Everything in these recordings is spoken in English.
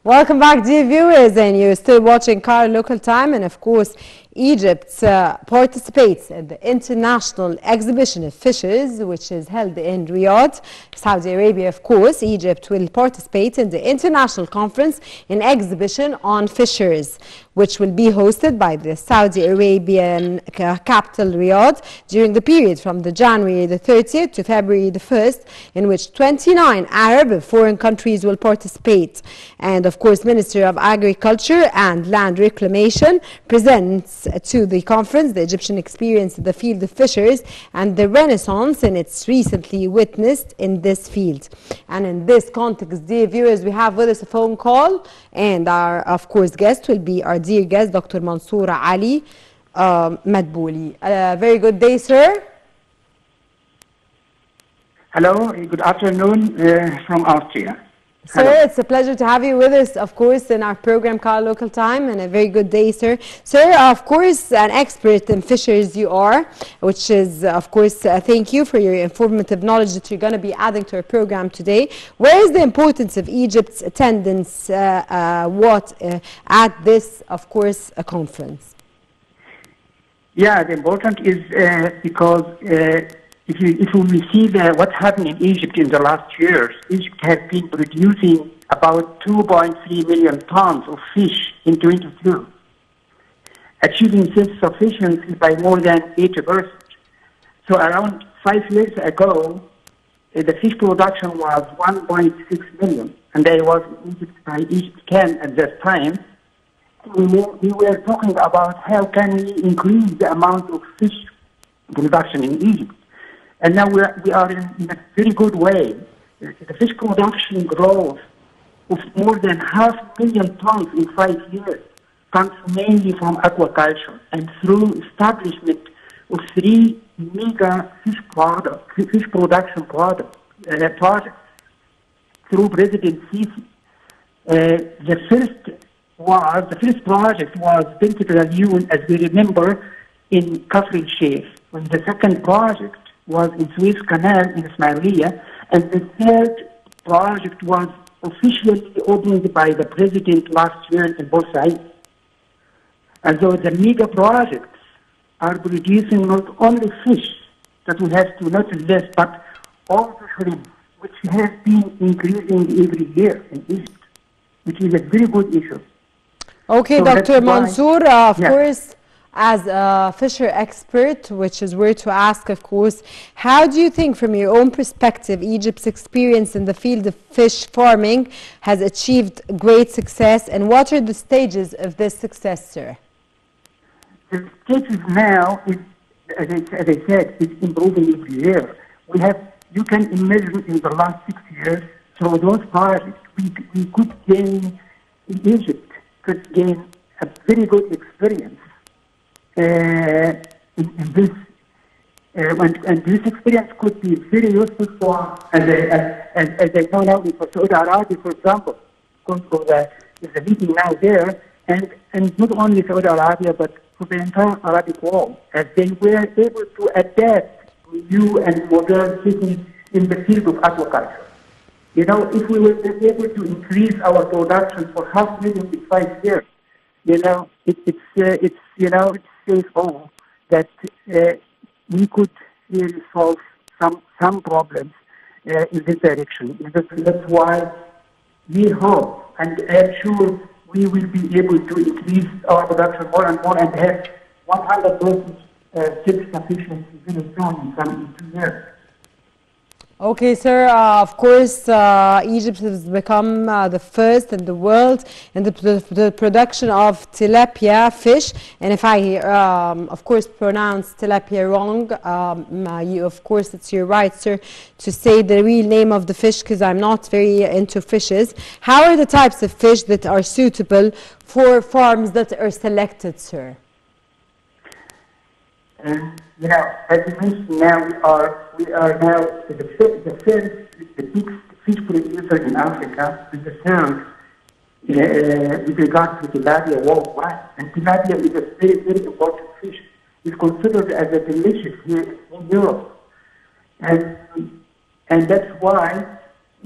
Welcome back, dear viewers, and you're still watching Cairo Local Time. And of course, Egypt participates in the International Exhibition of Fishes, which is held in Riyadh, Saudi Arabia. Of course, Egypt will participate in the International Conference in Exhibition on Fisheries, which will be hosted by the Saudi Arabian capital Riyadh during the period from the January the 30th to February the 1st, in which 29 Arab and foreign countries will participate. And of course, Minister of Agriculture and Land Reclamation presents to the conference the Egyptian experience in the field of fisheries and the renaissance in its recently witnessed in this field. And in this context, dear viewers, we have with us a phone call, and our, of course, guest will be our dear guest, Dr. Mansour Ali Madbouli. Very good day, sir. Hello, good afternoon from Austria. Sir, it's a pleasure to have you with us, of course, in our program, Cairo Local Time, and a very good day, sir. Sir, of course, an expert in fisheries you are, which is, of course, thank you for your informative knowledge that you're going to be adding to our program today. Where is the importance of Egypt's attendance at this, of course, conference? Yeah, the important is because if we see what's happened in Egypt in the last years, Egypt has been producing about 2.3 million tons of fish in 22, achieving self-sufficiency by more than 80%. So around 5 years ago, the fish production was 1.6 million, and I was in Egypt by EgyptCan at that time. We were talking about how can we increase the amount of fish production in Egypt. And now we are in a very good way. The fish production growth of more than 500,000 tons in 5 years comes mainly from aquaculture and through establishment of 3 mega fish production projects through President Sisi. The first project was Bint Lagoon, as we remember, in Kafr el-Sheikh. And the second project was in Suez Canal in Ismailia, and the third project was officially opened by the president last year in Port Said. And so the mega projects are producing not only fish that we have to notice this, but also shrimp, which has been increasing every year in Egypt, which is a very good issue. Okay, so Dr. Mansour, of course, as a fisher expert, which is where to ask, of course, how do you think, from your own perspective, Egypt's experience in the field of fish farming has achieved great success, and what are the stages of this success, sir? The stages now, as I said, is improving every year. You can imagine in the last 6 years, through those projects, we could gain, in Egypt, could gain a very good experience. In this, and this experience could be very useful for, as I know now, for Saudi Arabia, for example, because there's a meeting now there, and not only Saudi Arabia, but for the entire Arabic world, as they were able to adapt new and modern techniques in the field of aquaculture. You know, if we were able to increase our production for 500,000 in 5 years, you know, it's safe all that we could really solve some problems in this direction. That's why we hope, and I'm sure we will be able to increase our production more and more and have 100% self-sufficiency very soon in 2 years. Okay, sir. Of course, Egypt has become the first in the world in the production of tilapia fish. And if I, of course, pronounce tilapia wrong, of course, it's your right, sir, to say the real name of the fish, because I'm not very into fishes. How are the types of fish that are suitable for farms that are selected, sir? You know, as you mentioned, now we are now the big fish producer in Africa, and the third with regard to tilapia worldwide. And tilapia is a very, very important fish. It's considered as a delicious here in Europe, and that's why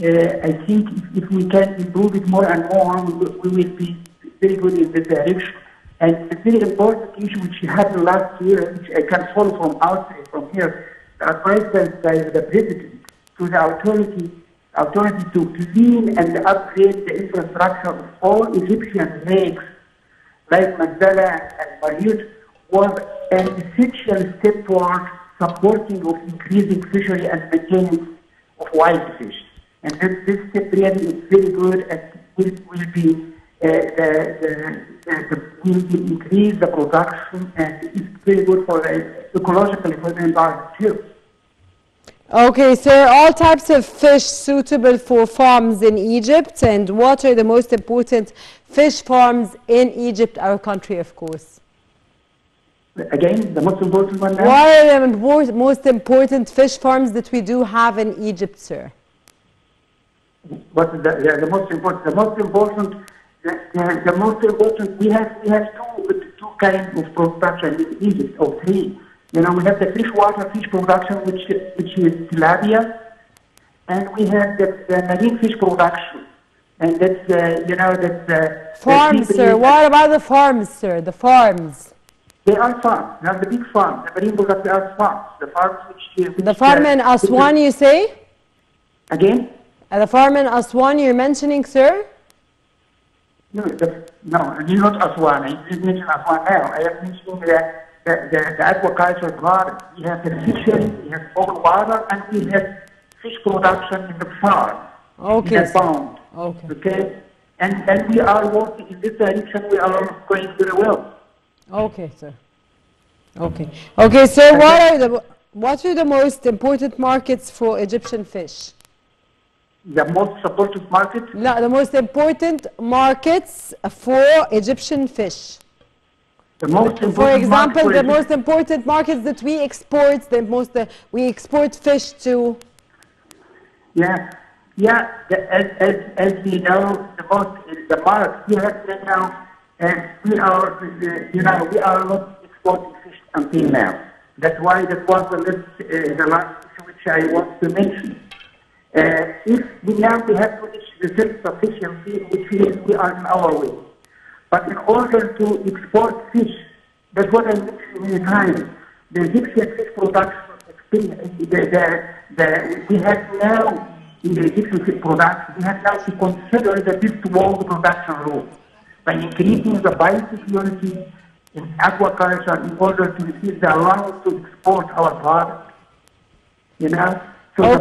I think if we can improve it more and more, we will be very good in this direction. And a very important issue which happened last year, which I can follow from outside, from here, the advice by the president to the authority to clean and upgrade the infrastructure of all Egyptian lakes, like Magdala and Mariut, was an essential step toward supporting of increasing fishery and maintenance of wild fish. And this step really is very good and will increase the production, and it's very good for the ecologically for the environment too. Okay, sir, all types of fish suitable for farms in Egypt, and what are the most important fish farms in Egypt, our country, of course? Again, the most important one now? What are the most important fish farms that we do have in Egypt, sir? What is the most important? The most important. We have two kinds of production in Egypt, or three. You know, we have the freshwater fish production, which is tilapia, and we have the marine fish production, and that's farms, sir. What about the farms, sir? The farms. They are farms. They are the big farms. The marine products are farms. The farms which the farm in Aswan, you say? Again? The farm in Aswan you're mentioning, sir? No, you're not Aswan. I didn't mention Aswan now. I am mentioning the aquaculture garden. We have the fishery, we have open water, and we have fish production in the farm. Okay. In the pond. Okay. And we are working in this direction. We are going very well. Okay, sir. Okay, sir. What are the most important markets for Egyptian fish? The most supportive market? No, the most important markets for Egyptian fish. The most important for example, the most important markets that we export, we export fish to. Yeah. As we know, the market we have right now, we are not exporting fish until now. That's why that was the last issue which I want to mention. If we have to reach the self-sufficiency, which we are in our way. But in order to export fish, that's what I mentioned many times, the Egyptian fish production experience, we have now, in the Egyptian fish production, we have now to consider the fifth world production rule by increasing the biosecurity in aquaculture in order to receive the allowance to export our product. You know? So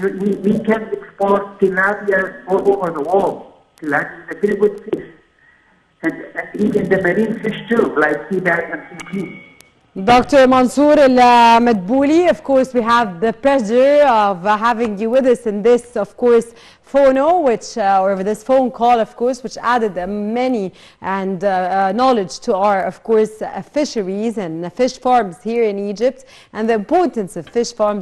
we can export tilapia all over the world. Tilapia is a very good fish. And even the marine fish too, like sea bass and sea. Dr. Mansour Al-Madbouli, of course, we have the pleasure of having you with us in this, of course, or this phone call, of course, which added many and knowledge to our, of course, fisheries and fish farms here in Egypt and the importance of fish farms.